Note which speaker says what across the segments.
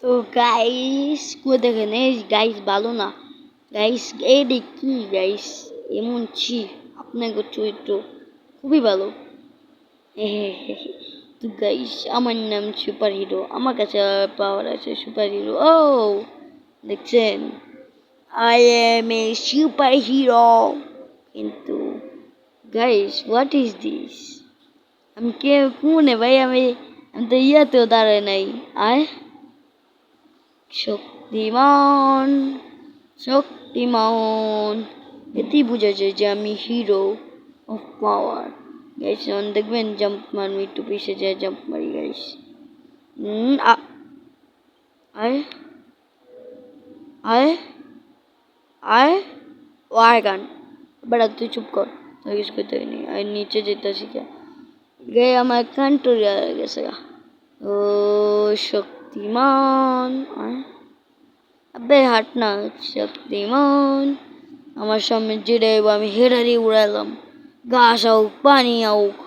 Speaker 1: তো গাইস কো দেখেন এই গাইস ভালো না গাইস এই দেখি গাইস এমন ছি আপনাকে চরিত্র খুবই ভালো তো গাইস আমার নাম সুপার হিরো আমার কাছে পাওয়ার আছে সুপার হিরো ও দেখছেন I M A super hero কিন্তু গাইস হোয়াট ইজ দিস আমি কে কোনে ভাই আমি তো ইয়াতেও দাঁড়ায় নাই আয় শক্তিমান শক্তিমান এতেই বোঝা যায় যে আমি হিরো অফ পাওয়ার গাইস দেখবেন জাম্প মারমি একটু পিছিয়ে যায় জাম্প মারি গাইস আয় আয় আয় ও আয় গান বেড়া তুই চুপ কর তোর কিছু করতে হয়নি আর নিচে যেতে শিখা গে আমার কান্টুরি গেছে গা ও শক্তিমান আয় আবে হাট না শক্তিমান আমার সামনে যেটা আমি হেরারি উড়ালাম ঘাস হোক পানি হোক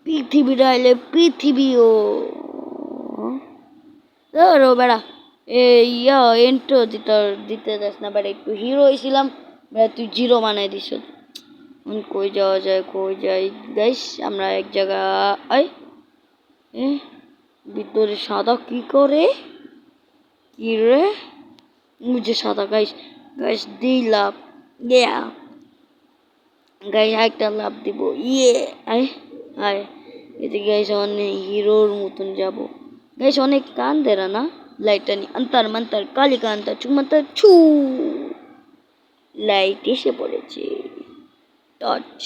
Speaker 1: পৃথিবীটা এলে পৃথিবীও ধরো বেড়া এন্ট্রো দিতে যাস না বেড়া একটু হিরো হয়েছিলাম বেড়া তুই জিরো বানাই দিস কই যাওয়া যায় কই যাই গাইস আমরা এক জায়গায় ভিতরে সাদা কি করে কি রে মুঝে সাদা গাইস গাইস দিলাম ইয়া গাইস একটা লাভ দিব ইয়ে আয় আয় এতে গাইস অনেক হিরোর মতন যাব গাইস অনেক কান দেরা না লাইটটা নি অন্তর মন্তর কালিকান্তা চুমন্তর ছু লাইট এসে পড়েছে টর্চ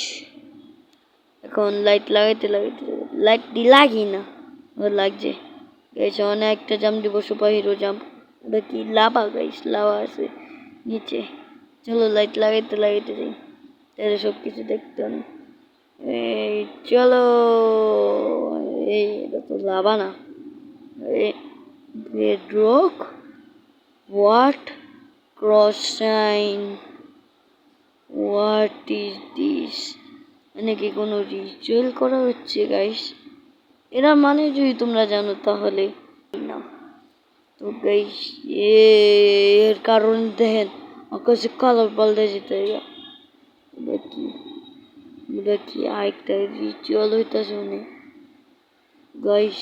Speaker 1: এখন লাইট লাগাইতে লাইট দি লাগি না ও লাগছে গাইস অনেকটা জাম দিব সুপার হিরো জাম্প ওটা কি লাভা গাইস লাভা আছে নিচে চলো লাইট লাগাইতে যাই তাহলে সব কিছু দেখতে হবে এই চলো এই এটা তো লাভা না bedrock what cross sign what is this মানে কি কোনো রিচুয়াল করা হচ্ছে গাইস এরা মানে যদি তোমরা জানো তাহলে না তো গাইস এর কারণ দেখেন আকাশে কালার পাল্টে যেতে দেখি আরেকটা রিচুয়াল হইতেছে মনে গাইস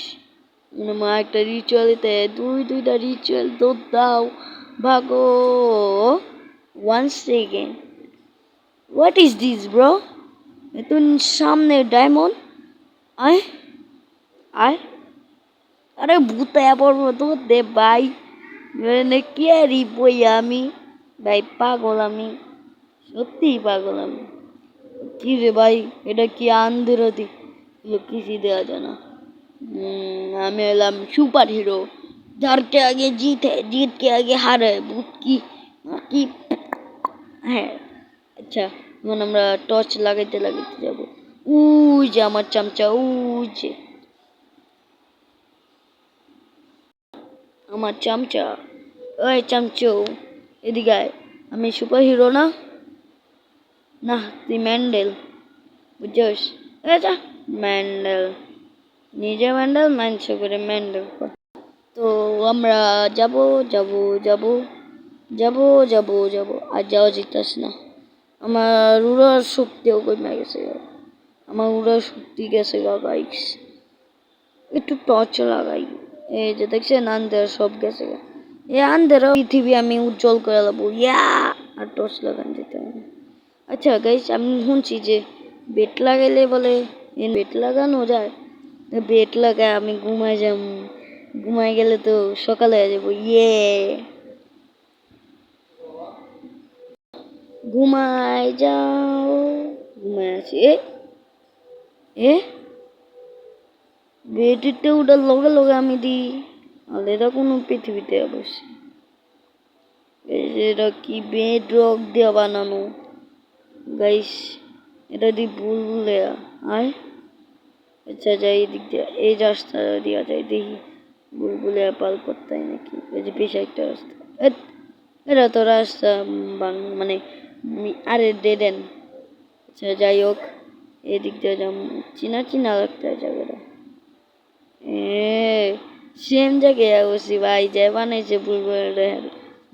Speaker 1: মনে মা একটা রিচুয়াল হইতে দুইটা রিচুয়াল দৌড় দাও ভাগো 1 second what is this bro তুই সামনে ডায়মন্ড আয় আয় আরে ভূতায়া পড়বো তো দে ভাই কে রি বই আমি ভাই পাগল আমি সত্যিই পাগল আমি কি রে ভাই এটা কি আন্ধেরতি কিছু দেওয়া যায় না আমি এলাম সুপার হিরো যার কে আগে जीत के आगे हारे भूत की কি হ্যাঁ আচ্ছা এখন আমরা টর্চ লাগাইতে যাব উই যে আমার চামচা উই যে আমার চামচা ওই চামচো এদিকে আয় আমি সুপার হিরো না না তুই ম্যান্ডেল বুঝছিস আচ্ছা ম্যান্ডেল নিজে ম্যান্ডেল মানছে করে ম্যান্ডেল তো আমরা যাব আর যাওয়া যেতেছ না আমার উড়ার শক্তিও কমে গেছে আমার উড়ার শক্তি গেছে গাইস একটু টর্চ লাগাই এই যে দেখছেন আন্ধার সব গেছে এই আন্ধার পৃথিবী আমি উজ্জ্বল করে দেবো ইয়া আর টর্চ লাগান যেতে হবে আচ্ছা গাইস আমি শুনছি যে বেট লাগাইলে বলে বেট লাগানো যায় বেট লাগায় আমি ঘুমাই গেলে তো সকালে হয়ে যাবো ইয়ে ঘুমাই যাও ঘুমাই আছি এ বেটিতে ওটার লগে আমি দিই আর এটা কোনো পৃথিবীতে অবশ্যই এটা কি বেড রক দিয়ে বানানো গাইস এটা দিয়ে ভুলে আয় আচ্ছা যাই এদিক দিয়ে এই রাস্তা দিয়া যায় দেখি বুলবুলে পাল করতে হয় নাকি এই যে পেশা একটা রাস্তা এটা তো রাস্তা মানে আরে ডেড এন্ড আচ্ছা যাই হোক এদিক দিয়ে যাম চিনা লাগতে হয় জায়গাটা সেম জায়গায় বসি ভাই, যে বানাইছে ভুলভাল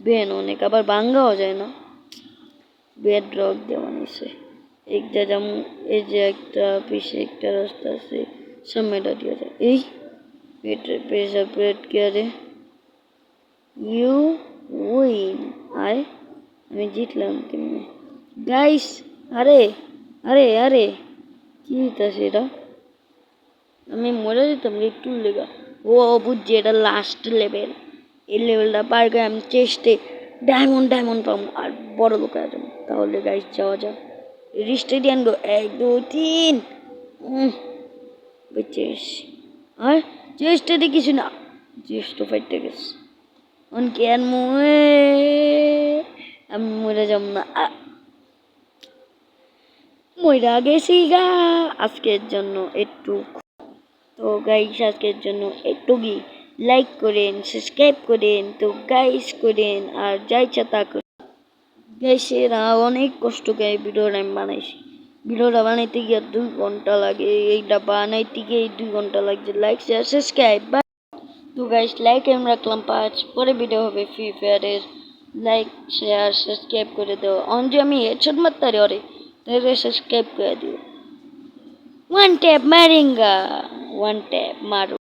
Speaker 1: বেন অনেক, আবার ভাঙ্গাও যায় না, বেড রক দিয়ে বানাইছে। এক যা যেমন এই যে একটা পিছে একটা রাস্তা আছে, সামনেটা দিয়ে যায়। এই প্রেশার প্লেট কে আরে, ইউ উইন, আয় আমি জিতলাম কেমনে গাইস? আরে আরে আরে কি হইতাছে এটা? আমি মরে যেতাম একটু লেগা। ও বুঝছি, এটা লাস্ট লেভেল। এই লেভেলটা পার করে আমি চেষ্টে ডায়মন্ড ডায়মন্ড পাবো আর বড় লোক আছে। তাহলে গাইস যাওয়া যাক, রিস্টেডিয়ান গো, 1 2 3। বেঁচে এসছি। আর চেষ্টা দেখিস না, চেষ্টা ফাইটে গেছে অনকে আর আমি মরে যাব না, মইরা গেছি গা। আজকের জন্য একটু, তো গাইস আজকের জন্য একটু লাইক করেন, সাবস্ক্রাইব করেন, তো গাইস করেন আর যাই ইচ্ছা তা করেন। গাইস এরা অনেক কষ্ট করে ভিডিওটা আমি বানাইছি, ভিডিওটা বানাইতে গিয়ে 2 ঘন্টা লাগে, এইটা বানাইতে গিয়ে 2 ঘন্টা লাগছে। Like share subscribe. তো গাইস লাইক আমি রাখলাম 5, পরে ভিডিও হবে ফ্রি ফায়ারের। লাইক শেয়ার সাবস্ক্রাইব করে দাও, অন যে আমি হেডশট মারতে পারি ওরে, তাহলে সাবস্ক্রাইব করে দিও। ওয়ান ট্যাপ মারেঙ্গা, ওয়ান ট্যাপ মারো।